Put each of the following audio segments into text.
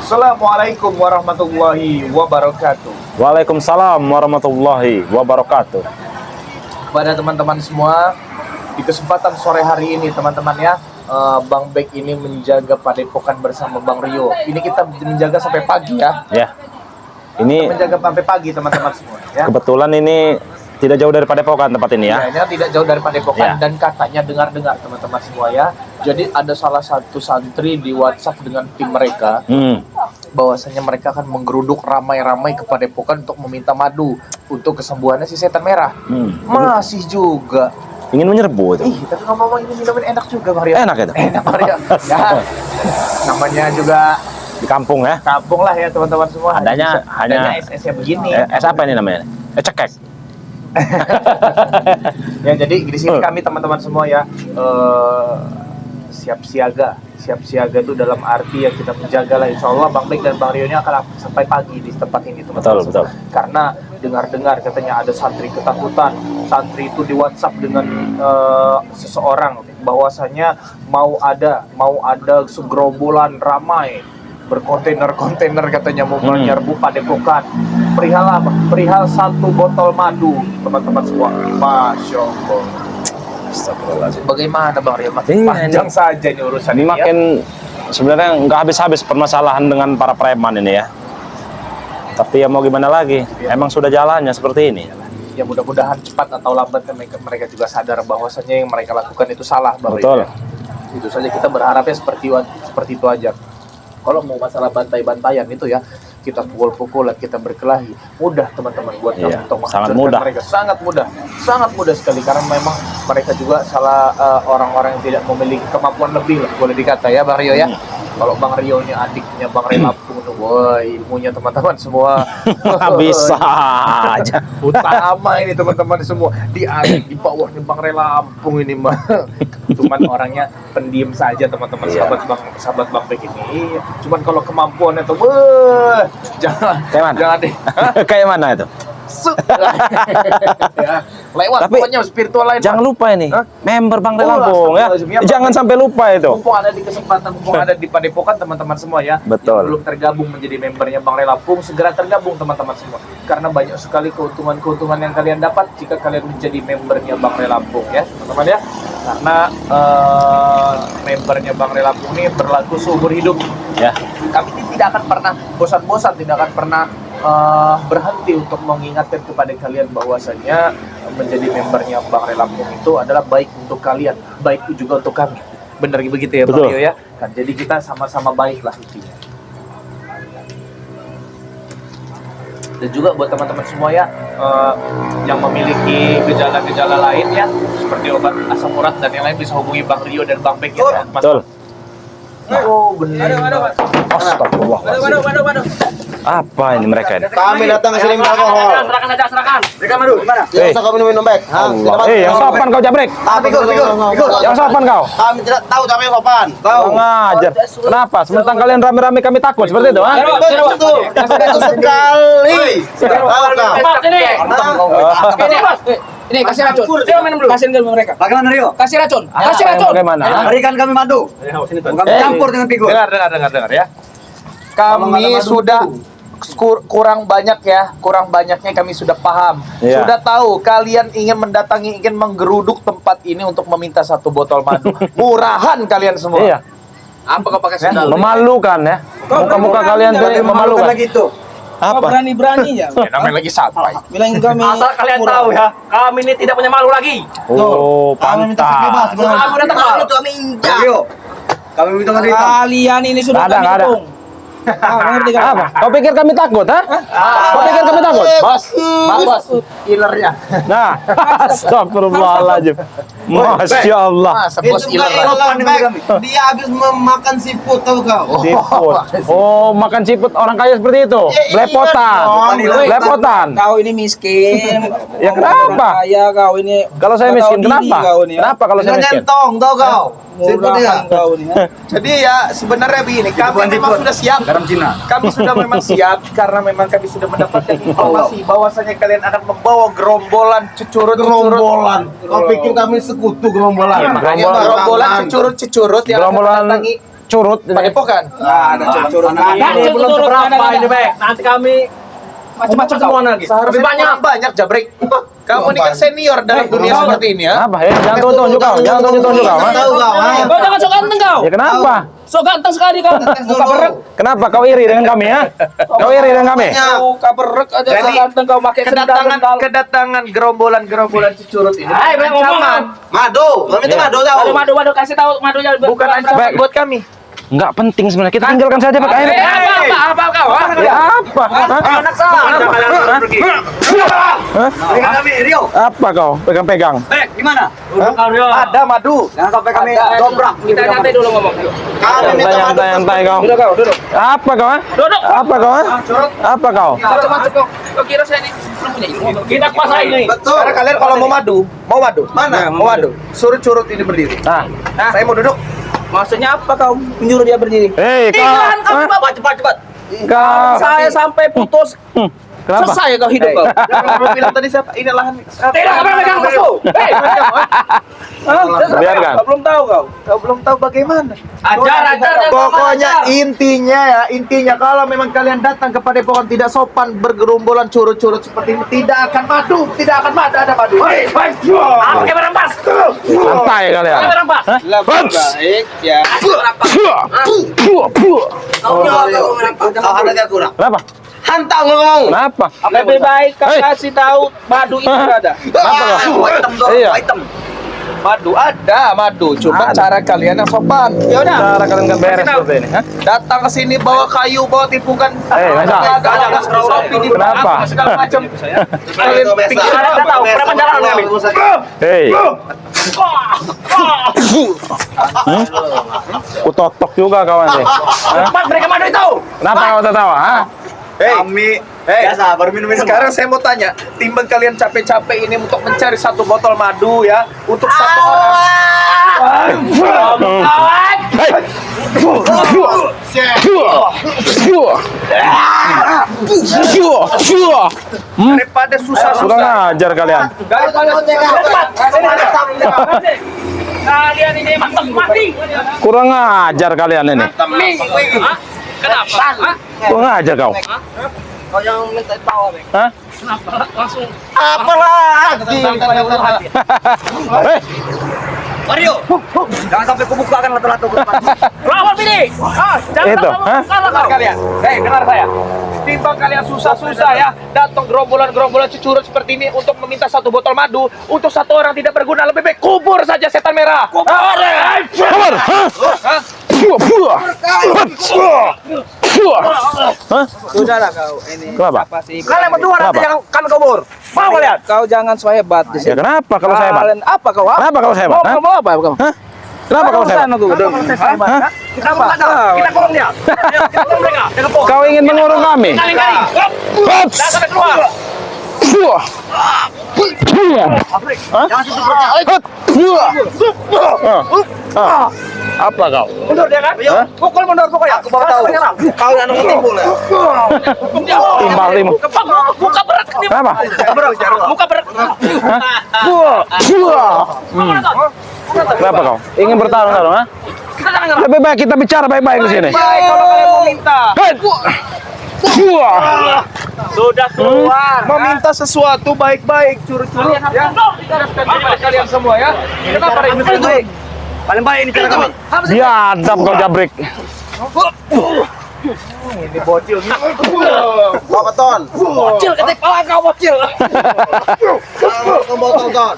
Assalamualaikum warahmatullahi wabarakatuh. Waalaikumsalam warahmatullahi wabarakatuh. Pada teman-teman semua, di kesempatan sore hari ini teman-teman ya, Bang Bek ini menjaga padepokan bersama Bang Rio. Ini kita menjaga sampai pagi ya. Ya, ini Menjaga sampai pagi teman-teman semua ya. kebetulan ini tidak jauh dari Padepokan tempat ini ya. Ya, ini tidak jauh dari padepokan Ya. dan katanya dengar-dengar teman-teman semua ya. Jadi ada salah satu santri di WhatsApp dengan tim mereka. Bahwasanya mereka akan menggeruduk ramai-ramai ke padepokan untuk meminta madu untuk kesembuhannya si setan merah. Masih juga Ingin menyerbu itu. ih, tapi ngomong ini minuman enak juga Bang Rio. Enak itu. Enak Bang Rio. Ya. Namanya juga Di kampung ya. kampung lah ya teman-teman semua. Adanya hanya es ya begini. es apa ini namanya? Cekek. Ya jadi di sini kami teman-teman semua ya siap siaga. Siap siaga itu dalam arti yang kita menjaga lah, insya Allah Bang Bek dan Bang Rio ini akan sampai pagi di tempat ini teman-teman. Betul. Karena dengar-dengar katanya ada santri ketakutan. Santri itu di WhatsApp dengan seseorang bahwasanya mau ada segerombolan ramai berkontainer-kontainer katanya mau menyerbu padepokan. Perihal satu botol madu teman-teman semua. Masya Allah. Astagfirullahaladzim. Bagaimana Bang Rio? Iya, Panjang saja nih urusan Ini ini ya. makin sebenarnya nggak habis-habis permasalahan dengan para preman ini ya. Tapi ya mau gimana lagi? Emang sudah jalannya seperti ini. Ya mudah-mudahan cepat atau lambat mereka juga sadar bahwasanya yang mereka lakukan itu salah Bang Rio. Betul. Itu saja kita berharapnya seperti itu aja. Kalau mau masalah bantai-bantaian itu ya, kita pukul-pukulan, kita berkelahi, mudah teman-teman buat Iya, kami untuk sangat menghancurkan mudah. mereka. Sangat mudah sekali karena memang mereka juga salah orang-orang yang tidak memiliki kemampuan lebih lah, boleh dikata ya Bang Rio ya. Kalau Bang Rio ini adiknya Bang Rio Lampung tuh, wah ilmunya teman-teman semua Bisa aja. utama ini teman-teman semua, di adik di bawahnya Bang Rela Lampung ini mah cuman orangnya pendiam saja teman-teman. Iya. sahabat Bang Bek ini cuman kalau kemampuannya tuh jangan Kayak mana? jangan deh Kayak mana itu? Ya, lewat Tapi pokoknya spiritual lain. Jangan lupa ini, Hah? member Bang Oh, Lampung ya. astagfirullahaladzim. Ya, Jangan sampai lupa itu. Mumpung ada di kesempatan, mumpung ada di padepokan teman-teman semua ya. Betul. Yang belum tergabung menjadi membernya Bang Rela Lampung, segera tergabung teman-teman semua. Karena banyak sekali keuntungan-keuntungan yang kalian dapat jika kalian menjadi membernya Bang Rela Lampung ya, teman-teman ya. Karena membernya Bang Rela Lampung ini berlaku seumur hidup. Ya. Kami tidak akan pernah bosan-bosan, tidak akan pernah berhenti untuk mengingatkan kepada kalian bahwasanya menjadi membernya Bang Rela Lampung itu adalah baik untuk kalian, baik juga untuk kami. Benar begitu ya Bang Betul. Rio ya? Kan jadi kita sama-sama baik lah intinya. Dan juga buat teman-teman semua ya yang memiliki gejala-gejala lain ya, seperti obat asam urat dan yang lain, bisa hubungi Bang Rio dan Bang Bek ya. Mas. Betul. Oh benar. Astagfirullah. Apa ini mereka ini? Kami datang ke sini minta alkohol. Serahkan saja, serahkan. Mereka madu. Gimana? Tidak usah kau minum baik. Yang sopan kau Jabrek. Yang sopan kau. Kami tidak tahu siapa yang sopan. Kau. Kurang ajar. Kenapa? Sementara kalian rame-rame kami takut seperti itu, ha? Betul. Betul sekali. Tahu kau. Mas, ini. Oh. Ini, Mas. Ini kasih racun. Saya minum dulu. Kasih ke mereka. Bagaimana Rio? Kasih racun. Apa Kasih yang racun. bagaimana? ha? Berikan kami madu. Bukan campur dengan figur. Dengar ya. Kami sudah kurang banyaknya kami sudah paham. Iya. Sudah tahu kalian ingin menggeruduk tempat ini untuk meminta satu botol madu. Murahan kalian semua. Iya. Apa kau pakai sandal? Memalukan ya. Muka-muka kalian tuh memalukan. Lagi itu. Kau Apa? berani-beraninya. Ya, namanya lagi sampai. Bilang kami. Asal kalian tahu ya, kami ini tidak punya malu lagi. Oh, Kami minta bebas. pantas. Kami udah kenal. Rio. Kami minta kami Kalian ini sudah Nggak ada, kami nggak ada. dukung. Ngerti kan? Apa? Kau pikir kami takut, ha? Kau pikir kami takut? Bos, killernya. Nah, astagfirullahaladzim. Masya Allah. Masa bos Itu bukan killer. sopan baik. Dia habis memakan siput tahu kau. Siput. Oh, makan siput orang kaya seperti itu. Belepotan. Belepotan. Kau ini miskin. Ya, kenapa? Kaya kau ini. Kalau saya Kau tahu miskin, diri kenapa? Kau ini, ya. Kenapa kalau saya Dengan miskin? nyentong tahu kau. Siputnya. Murahan kau ini. Ya. Jadi ya sebenarnya begini, kami memang sudah siap. garam Cina. Kami sudah memang siap karena memang kami sudah mendapatkan informasi bahwasanya kalian akan membawa gerombolan Gerombolan. Kau pikir kami sekutu gerombolan? Iya, gerombolan cecurut-cecurut yang akan Gerombolan mendatangi curut-curut. Padepokan. Nah, ada curut-curut. Ini belum turut, seberapa kadang-kadang. ini, Bek. Nanti kami macam-macam semua lagi. Seharusnya Lebih banyak. banyak Jabrik. Kamu ini kan senior dalam dunia seperti ini ya. Apa ya? Jangan tunjuk kau, jangan tunjuk kau. Tahu kau, ha? Kau jangan sok ganteng kau. Ya kenapa? Sok ganteng sekali kau. Muka berek. Kenapa kau iri dengan kami ya? Kau iri dengan kami? Muka berek aja sok Jadi, ganteng kau pakai kedatangan gerombolan cucurut ini. Hai, Bek, ngomong. Madu, kami itu madu tahu. Madu kasih tahu madunya. Bukan ancaman buat kami. Enggak penting sebenarnya. Kita tinggalkan saja Pak. Ayo. Apa kau? Ya apa? Hah? Anak saya. Jangan pergi. Berikan kami, Rio. Apa kau pegang-pegang? Bek, gimana? Kau dia. Ada madu. Jangan sampai kami dobrak. Kita nyantai dulu ngomong. Kami minta madu. Santai kau. Duduk kau, duduk. Apa kau? Duduk. Apa kau? Apa kau? Masuk kau. Kau kira saya ini belum punya ilmu? Kita kuasai ini. Betul. Sekarang kalian kalau mau madu. Mana? Mau madu. Suruh curut ini berdiri. Nah, Saya mau duduk. Maksudnya apa kau menyuruh dia berdiri? hei kau. Kan Hah? Cepat. Kau. Saya sampai putus. Kenapa? Selesai kau hidup kau. Yang kamu bilang tadi siapa? Ini lahan. Tidak akan megang musuh. Hei, Biarkan. Kau belum tahu kau. Kau belum tahu bagaimana. ajar. Pokoknya intinya kalau memang kalian datang ke padepokan tidak sopan bergerombolan curut-curut seperti ini tidak akan madu, ada madu. Aku yang merampas. Santai kalian. Aku merampas. Baik ya. Kau ada kurang. Kenapa? Hantam ngomong. Kenapa? Lebih baik kau Hei. kasih tahu madu itu ada. Kenapa kau? Item dong, Iya. item. Madu ada madu, cuma Ada. cara kalian yang sopan. Ya udah, Cara kalian nggak beres seperti ini, hah? datang ke sini bawa kayu, bawa tipukan. Masa? Ada topi di belakang, Kenapa? segala macam. Kalian pikir Anda tahu berapa jalan kami? Hei. Kutotok juga kawan sih. Hah? Cepat mereka madu itu. Kenapa kau tertawa? Hah? Kami biasa baru minum Sekarang saya mau tanya, timbang kalian capek-capek ini untuk mencari satu botol madu ya, untuk satu orang. Daripada Kurang susah-susah. ajar kalian. Kalian ini mati. Kurang ajar kalian ini. Hah? Kenapa? Hah? Kurang ajar kau. Kau yang minta tahu. Hah? Kenapa? Langsung. Hei, Mario, jangan sampai kubukakan lato-lato. Lawan ini. Jangan Itu, hah? salah kau. Kalian, dengar saya. Timbang kalian susah-susah ya, datang gerombolan cucurut seperti ini untuk meminta satu botol madu untuk satu orang tidak berguna, lebih baik kubur saja setan merah. kabar. Hah? Hah? Sudahlah kau ini. Kenapa? Apa sih? Kalian berdua nanti Kenapa? yang kami kubur. Mau kalian? Kau jangan so hebat di Ya sini. kenapa kalau saya hebat? Kalian apa kau? Kenapa kalau saya hebat? Hah? Mau apa kau? Hah? Kenapa kalau saya hebat? Hah? Kita kurung dia. Ayo, kita kurung mereka. Kita kurung. Kau ingin mengurung kami? Kali-kali. Jangan sampai keluar. Apa kau? Mundur dia kan? Hah? Pukul mundur pokoknya. Aku baru tahu. Kau yang timbul. Timbal timu. Muka berat. Kenapa? Muka berat. Kenapa kau? Ingin bertarung-tarung, ha? Kita jangan Lebih baik kita bicara baik-baik di sini. Baik, kalau kalian mau minta, sudah keluar. meminta sesuatu baik-baik, curut-curut ya. Kepada kalian semua ya. Kenapa ini baik? Paling baik ini cara kami. Biadab kau Jabrik. Ini bocil nih. Kau keton. Bocil ketik pala kau bocil. Kau botol ton.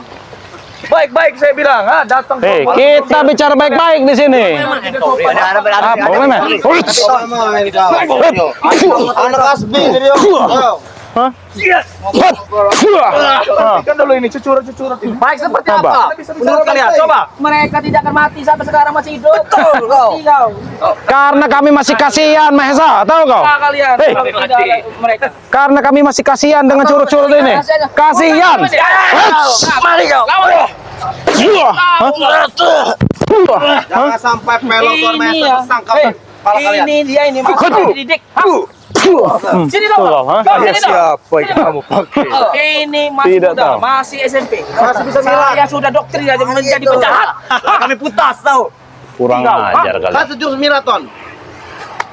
Baik-baik saya bilang, ha, datang Hei, kita bicara baik-baik di sini. Apa mana? Anak asbi jadi. Hah? Kan dulu ini cucurut-cucurut ini. Baik seperti Apa? apa? Menurut kalian, coba. Mereka tidak akan mati sampai sekarang masih hidup. Betul kau. Karena kami masih kasihan, Mahesa, tahu kau? Kalian Hei. kalau tidak ada mereka. Karena kami masih kasihan dengan curut-curut ini. Kasihan. Mari kau. Jangan sampai peloton Ini mesem ya. sangkap Hei, kepala kalian. ini dia ini masih dididik. Sini dong. Tuh, ha? Kau sini dong. Siapa yang kamu pakai? Ini masih Tidak muda, tahu. masih SMP. Masih bisa milah. Saya sudah doktrin aja menjadi penjahat. Kami putas tahu. Kurang ajar kali. Satu jurus maraton.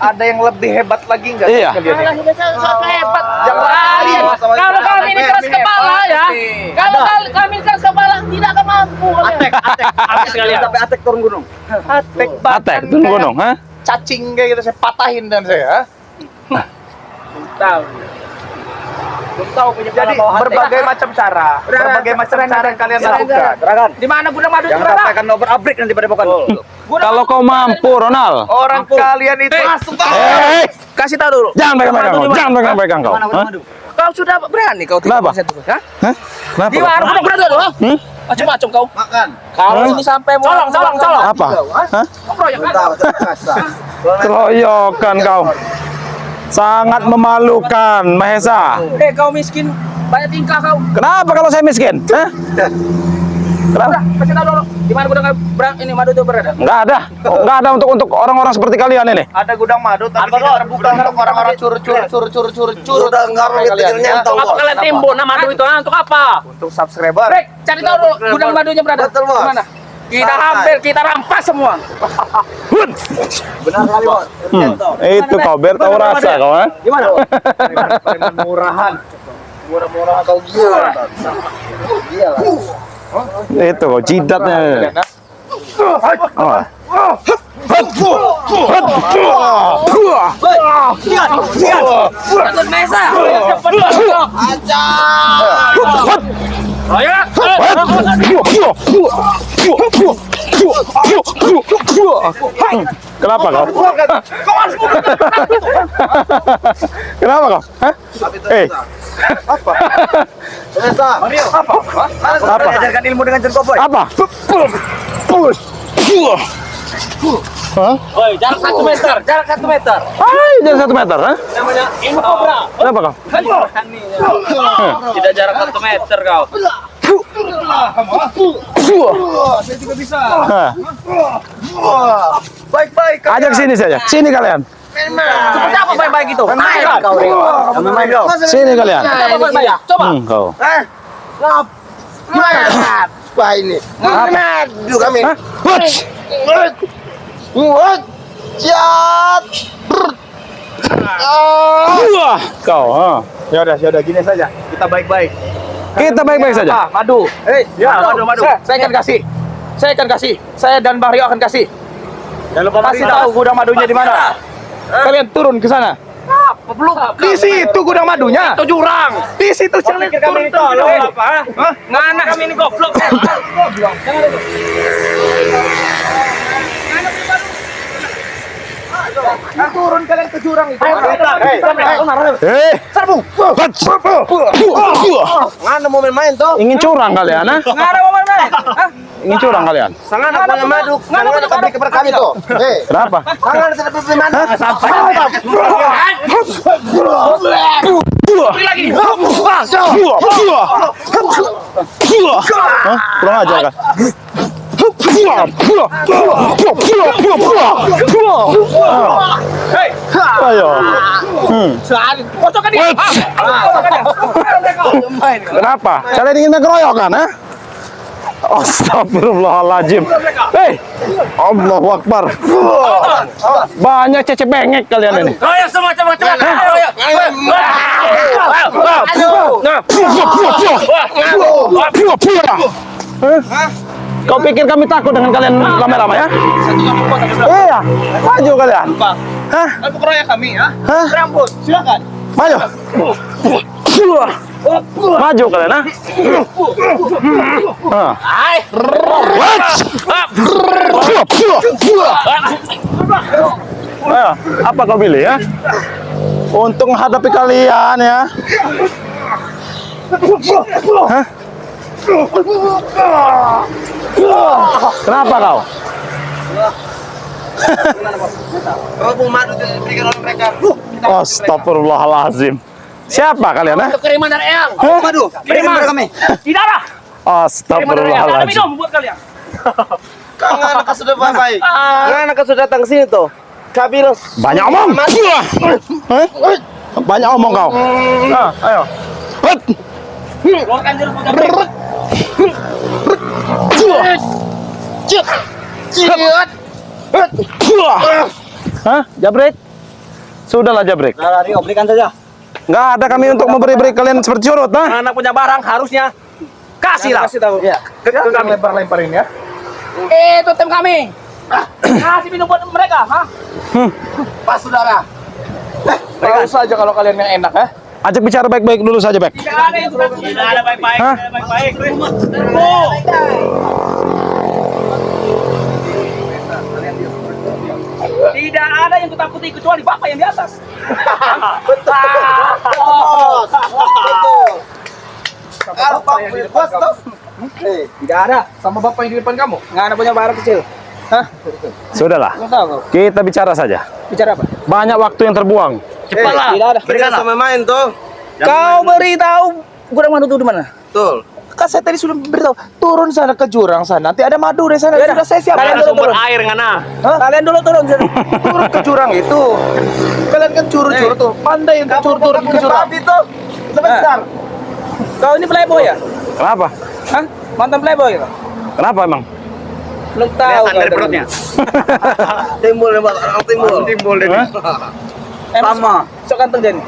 Ada yang lebih hebat lagi nggak? Iya. Hebat. Jangan lari. Kalau kami ini keras kepala ya. Kalau kami keras kepala tidak akan mampu. Atek sekali sampai Atek turun gunung. Atek turun gunung, ha? Cacing kayak gitu saya patahin dan saya. Tahu. Belum tahu punya Jadi berbagai macam cara, berbagai macam cara yang kalian lakukan. Juragan, Di mana gudang madu jangan sampai kan overbreak nanti pada pokan. Kalau kau mampu, Ronald. Orang kalian itu Kasih tahu dulu. Jangan pegang-pegang kau. Jangan pegang-pegang kau. Hah? Kau sudah berani kau Kenapa? Hah? Hah? Kenapa? Di mana gudang madu dulu? Hmm? Macam-macam kau. Makan. Kalau ini sampai mau colong. Apa? Hah? Kau proyek kan? Tahu terasa. Keroyokan kau. Sangat memalukan, Mahesa. Kau miskin, banyak tingkah kau. Kenapa kalau saya miskin? Hah? Kenapa? Udah, kasih tahu dulu. Di mana gudang ini madu itu berada? Enggak ada. Enggak ada untuk orang-orang seperti kalian ini. ada gudang madu tapi tidak terbuka untuk orang-orang curu-curu. Udah ngarung itu nyentong. Apa kalian timbun madu itu? Untuk apa? Untuk subscriber. Rek, cari tahu dulu gudang madunya berada. Betul, Bos. Di mana? Kita rampas semua. Benar kali, Bos. Itu kau biar tahu rasa kau, ha? Gimana? Murahan. Murah-murah kau gila. Gila. Itu kau jidatnya. Oh. Satu mesa. Kenapa kau? Kenapa kau? Hah? Apa? Teresa. Mario. Apa? Ajarkan ilmu dengan jengkok, boy. Apa? Hah? Oi, jarak 1 meter, jarak 1 meter. Hai, jadi 1 meter, ha? Namanya ilmu kobra. Kenapa kau? Tidak jarak 1 meter kau. Saya juga bisa. Hah. Baik-baik. Ajak sini saja. Sini kalian. Seperti apa baik-baik itu? Main kau. Main dong. Sini kalian. Apa baik-baik? Coba. Kau. Apa ini? Madu kami. Hah? Huts. Jat. Wah, kau. Ha. Ya udah gini saja. Kita baik-baik. Kita baik-baik saja. Madu. Ya, madu. Saya akan kasih. Saya dan Bang Rio akan kasih. Jangan lupa Kasih tahu gudang madunya di mana. Kalian turun ke sana. Apa belum? Di situ gudang madunya. Itu jurang. Di situ kalian turun. Apa? Ngana kami ini goblok. Turun kalian ke jurang itu. Eh, Huts. Ngana mau main toh? Ingin curang kalian, ha? Ngana mau main. Ingin curang kalian. Sangat punya madu. Sangat kami kepada kami toh. Kenapa? Sangat tidak beli madu. Hah? Kurang ajar kan? Ayo. Kocokan dia. Kenapa? Kalian ingin keroyokan, ha? Astagfirullahaladzim. Hei, Allahu Akbar. Banyak cecep bengek kalian ini. Royok semua coba. Royok. Kau pikir kami takut dengan kalian lama-lama, ya? Iya, maju kalian. Hah? Aku keroyak kami ya. Hah? Rambut, silakan. Maju. Maju kalian, ha? Ayo, apa kau pilih, ya? Untuk menghadapi kalian, ya? Hah? Kenapa kau? Kalau madu diberikan oleh mereka. Astagfirullahalazim. Siapa kalian, ha? Itu kiriman dari Eyang. Madu. Berikan pada kami. Tidak lah. Kiriman dari Eyang. Ada Astagfirullahalazim. minum buat kalian. Kangen kau sudah baik. Kangen kau sudah datang sini toh. Kabilos. Banyak omong. Hah? Banyak omong kau. Nah, ayo. Hut. Keluarkan jeruk putih. Ciut. Hah? Jabrik? Sudahlah Jabrik. Nah, Rio, berikan saja. Nggak ada kami untuk memberi-beri kalian seperti curut, nah. Anak punya barang harusnya kasih lah. Kasih tahu. Ya. Ke kami lempar-lemparin ya. Itu tim kami. Kasih minum buat mereka, ha? Pas saudara. Tahu saja kalau kalian yang enak ya. Ajak bicara baik-baik dulu saja, Bek. Tidak ada yang sudah Tidak ada baik-baik, Hah? tidak ada baik-baik. Tidak ada yang kutakuti kecuali Bapak yang di atas. Apa bos tuh? Tidak ada sama bapak yang di depan kamu. Nggak ada punya barang kecil. Sudahlah. Nggak tahu kau. Kita bicara saja. Bicara apa? Banyak waktu yang terbuang. Cepatlah. Tidak ada. Berikan sama main tuh. Kau beritahu gudang madu itu di mana? Betul. Kan saya tadi sudah beritahu, turun sana ke jurang sana. Nanti ada madu di sana. Ya Sudah saya siap. Kalian Ada dulu sumber turun. air ngana. Kalian dulu turun. Turun ke jurang itu. Kalian kan curut-curut tuh. Pandai untuk curut-curut ke jurang. Itu sebentar. Kau ini playboy ya? Kenapa? Hah? Mantan playboy ya? Kenapa emang? Belum tahu. Kelihatan dari kau perutnya. Timbul orang timbul. Timbul dari. Sama. Sok kantong jadi.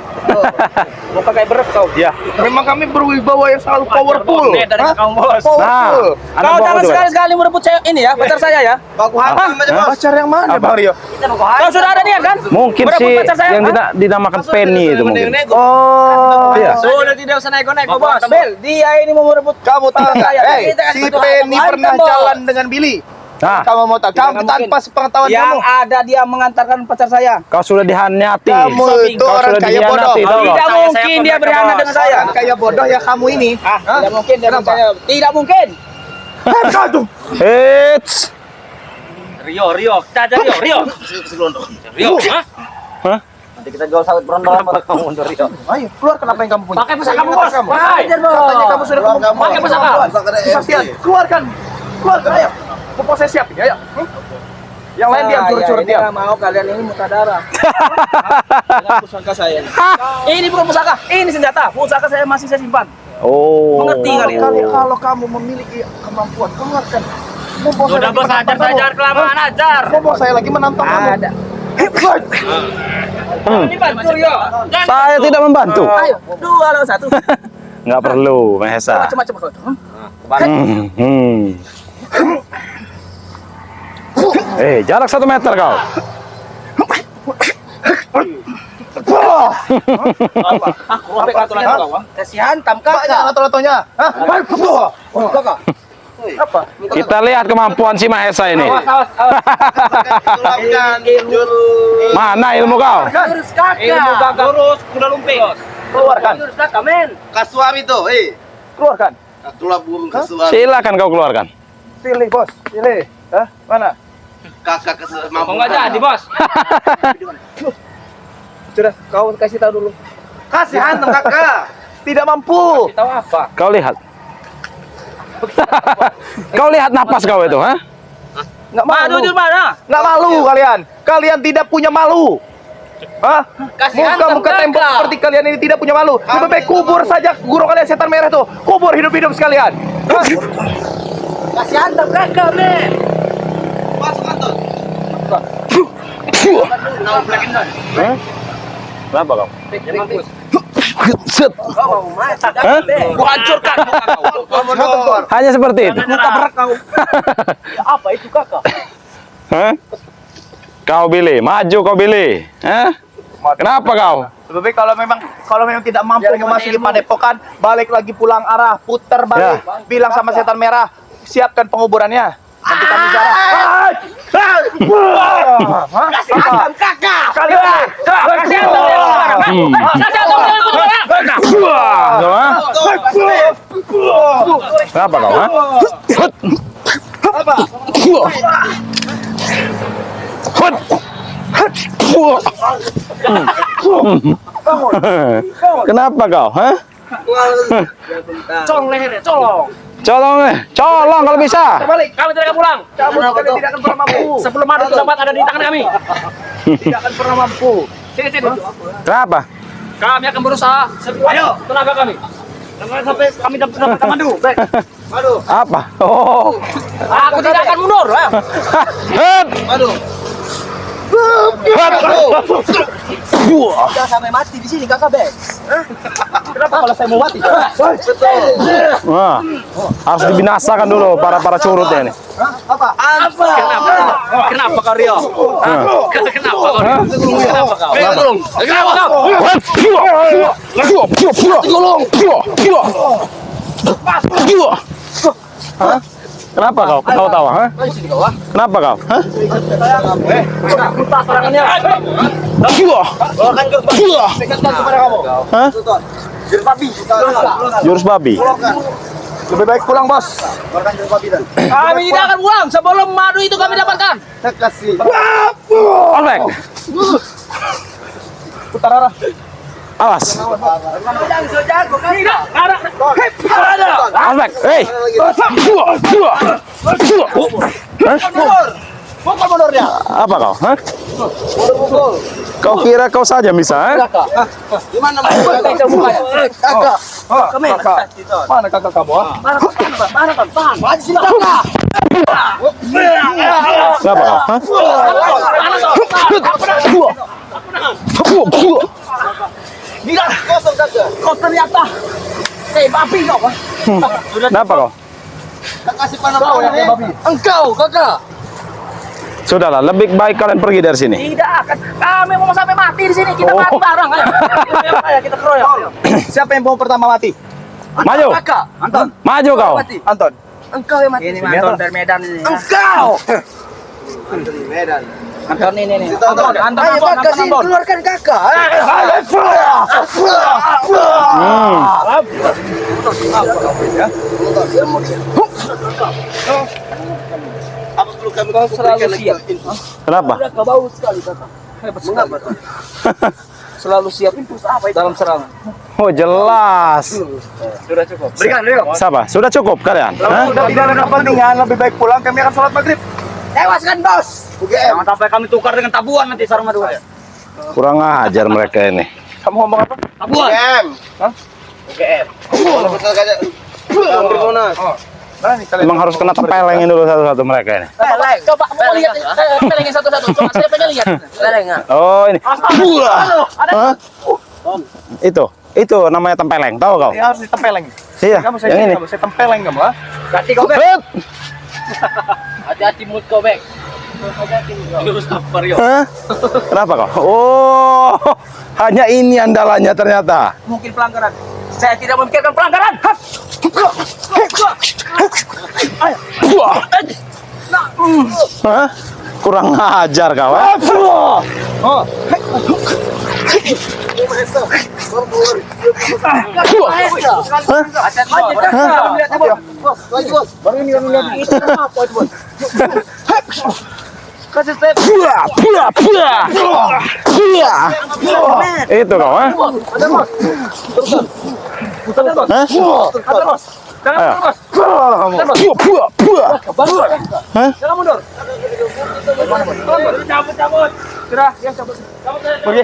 Mau pakai berat kau. Ya. Memang kami berwibawa yang selalu powerful. Dari Hah? kaum bos. Powerful. Kau jangan sekali-sekali merebut cewek ini ya, pacar saya ya. Baku hantam aja bos. Pacar yang mana, Bang Rio? Kau sudah ada niat kan? Mungkin Merebut si pacar saya, yang Hah? dinamakan Penny itu mungkin. Oh, iya. Sudah tidak usah naik-naik, bos. Bel, dia ini mau merebut Kamu tahu nggak? saya. Hey, Kita kan si betul Penny hantam, pernah bos. jalan dengan Billy. Nah, Kamu mau tahu? Kamu Tidak tanpa mungkin. sepengetahuan Yang kamu. ada dia mengantarkan pacar saya. kau sudah dihanyati. Kamu itu Kau orang sudah kaya bodoh. dikhianati, tahu nggak? Tidak Saya mungkin dia kontak, berkhianat bos. dengan saya. Orang kaya bodoh ya kamu ini. Tidak mungkin dia Kenapa? percaya. Tidak mungkin. Eits. Rio. Caca Rio. Rio. Hah? Hah? Nanti kita jual sawit berondong kamu mundur Rio. Ayo, keluar apa yang kamu punya. Pakai pusaka kamu, Ingatan bos. kamu. Ajar, bos. Katanya kamu sudah Pakai pusaka. Kesaksian. Keluarkan. Keluarkan, ayo. Mau saya siapin, ayo. Yang lain diam curut-curut Ini diam. nggak mau kalian ini muka darah. Dengan pusaka saya. Ini bukan pusaka, ini senjata. Pusaka saya masih saya simpan. Oh. Mengerti kali. Kalau kamu memiliki kemampuan, keluarkan. Mau Sudah bos ajar kelamaan ajar. Mau saya lagi menantang kamu. Ada. Hmm. Ini bantu Rio. Saya tidak membantu. Ayo, 2 lawan 1. Nggak perlu, Mahesa. Macam-macam kau. Jarak 1 meter kau. Aku robek aturan kau. Kasih hantam Banyak kakak. lato-latonya. Hah? Kakak. Apa? Kita lihat kemampuan si Mahesa ini. Mana ilmu kau? Lurus kakak. Ilmu gagak lurus, kuda lumping. Keluarkan. Lurus kakak, men. Kasuami tuh, Keluarkan. Tulah burung kasuami. Silakan kau keluarkan. Pilih, bos. Pilih. Hah? Mana? Kakak Mau nggak jadi, bos? Sudah, kau kasih tahu dulu. Kasih hantam kakak. Tidak mampu. Tahu apa? Kau lihat. Kau lihat napas kau itu, ha? Nggak Madu malu. di mana? Nggak malu kalian. Kalian tidak punya malu. Hah? Kasih hantam Muka-muka tembok kakak. seperti kalian ini tidak punya malu. Lebih baik kubur saja guru kalian setan merah tuh. Kubur hidup-hidup sekalian. Hah? Kasih hantam kakak, men. Masuk kantor. Hah? Kenapa kau? Mampus. Set. Hah? Gua hancurkan muka kau. Hanya seperti itu. Muka berat kau. Apa itu kakak? Hah? Kau Billy, maju kau Billy. Hah? Kenapa kau? Lebih baik kalau memang tidak mampu memasuki padepokan, balik lagi pulang arah, putar balik, bilang sama setan merah, siapkan penguburannya. Nanti kami jarah. Kasih hantam kakak. Kalian. Kasih hantam dia. Kasih hantam dia. Kenapa kau? Ha? Apa? Kenapa kau? Hah? Colong lehernya, colong. Colong kalau bisa. Balik. Kami tidak akan pulang. Kalian tidak akan pernah mampu. Sebelum madu dapat ada di tangan kami. Tidak akan pernah mampu. Sini. Kenapa? Kami akan berusaha sekuat tenaga kami. Jangan sampai kami dapat madu. Baik. Apa? Oh. Aku tidak akan mundur. Het. Aduh. Udah sampai mati di sini kakak Bek. Kenapa kalau saya mau mati? Wah, harus dibinasakan dulu para curutnya ini. Apa? Kenapa kau Rio? Kenapa kau? Kenapa kau? Kenapa kau? Ketawa-tawa, ha? Kenapa kau? Hah? Hah? Jurus babi. Lebih baik pulang, Bos. Kami tidak akan pulang sebelum madu itu kami dapatkan. Kasih. Olek. Putar arah. Awas. Olek. Hei. Pukul mundurnya. Apa kau? Hah? Kau kira kau saja bisa, ha? Gimana kakak? Mana kakak kamu? Kenapa kau? Hah? Gila, kau ternyata babi kau. Kenapa kau? Kasih panah ya, babi. Engkau kakak. Sudahlah, lebih baik kalian pergi dari sini. Tidak akan. Kami mau sampai mati di sini. Kita mati bareng. Ayo kita keroyok. Siapa yang mau pertama mati? Maju. Kakak. Anton. Maju kau. Anton. Engkau yang mati. Ini Anton dari Medan ini. Engkau. Anton di Medan. Anton ini. Anton. Ayo kakak sini keluarkan kakak. Apa perlu kami selalu siap. Kenapa? Kau bau sekali kakak. Mengapa? Selalu siap dalam serangan. Oh, jelas. Sudah cukup. Berikan, Rio. Siapa? Sudah cukup kalian? Hah? Sudah tidak ada kepentingan, lebih baik pulang. Kami akan sholat maghrib. Tewaskan bos. Jangan sampai kami tukar dengan tabuan nanti sarung madu. Kurang ajar mereka ini. Kamu ngomong apa? Tabuan. UGM. Betul saja. Hampir Monas. Memang harus kena tempelengin dulu satu-satu mereka ini. Coba mau lihat pelengnya satu-satu. Coba saya pengen lihat. Pelengnya. Oh, ini. Hah? Itu namanya tempeleng. Tahu kau? Ya harus ditempeleng. Iya, Kamu saya yang ini. kamu saya tempeleng kamu, ha? Hati kau Bek. Hut! Hati-hati mulut kau Bek. Hah? Kenapa kau? Oh, hanya ini andalannya ternyata. Mungkin pelanggaran. Saya tidak memikirkan pelanggaran. Hah? Kurang ajar kau. Ha? Itu kau, ha? Jangan mundur. Cabut. Sudah, ya cabut. Pergi.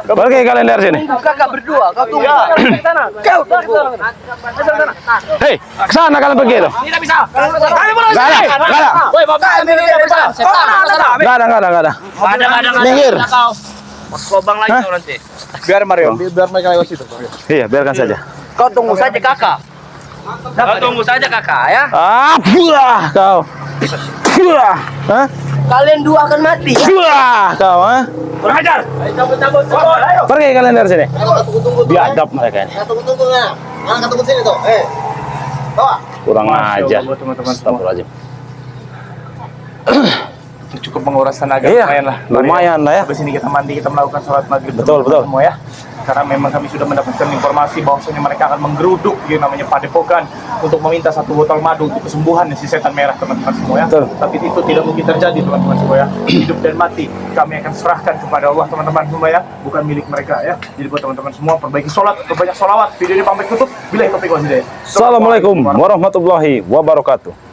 Pergi kalian dari sini. Kakak berdua, kau tunggu. Kau tunggu. Hei, ke sana kalian pergi itu. Tidak bisa. Kami pulang Gak ada, sini. gak ada. Woi, Bapak, kami tidak bisa. Gak ada. Ada. Minggir. Kobang lagi kau nanti. Biar Mario, biar mereka lewat situ. Iya, biarkan saja. Kau tunggu saja kakak. Kau tunggu saja kakak ya. Buah kau. Buah. Hah? Kalian dua akan mati. Buah kau, ha? Kurang ajar. Cabut. Pergi kalian dari sini. Biadab mereka ini. Tunggu ya. Mana tunggu sini tuh? Bawa. Kurang ajar. Teman-teman semua. Astagfirullahaladzim. Cukup menguras tenaga Iya, lumayan lah. lumayan lah ya. Habis ini kita mandi, kita melakukan sholat maghrib. Betul, teman-teman betul. Semua ya. Karena memang kami sudah mendapatkan informasi bahwasanya mereka akan menggeruduk yang namanya padepokan untuk meminta 1 botol madu untuk kesembuhan si setan merah teman-teman semua ya. Betul. Tapi itu tidak mungkin terjadi teman-teman semua ya. Hidup dan mati kami akan serahkan kepada Allah teman-teman semua ya. Bukan milik mereka ya. Jadi buat teman-teman semua perbaiki sholat, perbanyak sholawat. Video ini pamit tutup. Billahi taufiq wal hidayah. Assalamualaikum warahmatullahi wabarakatuh.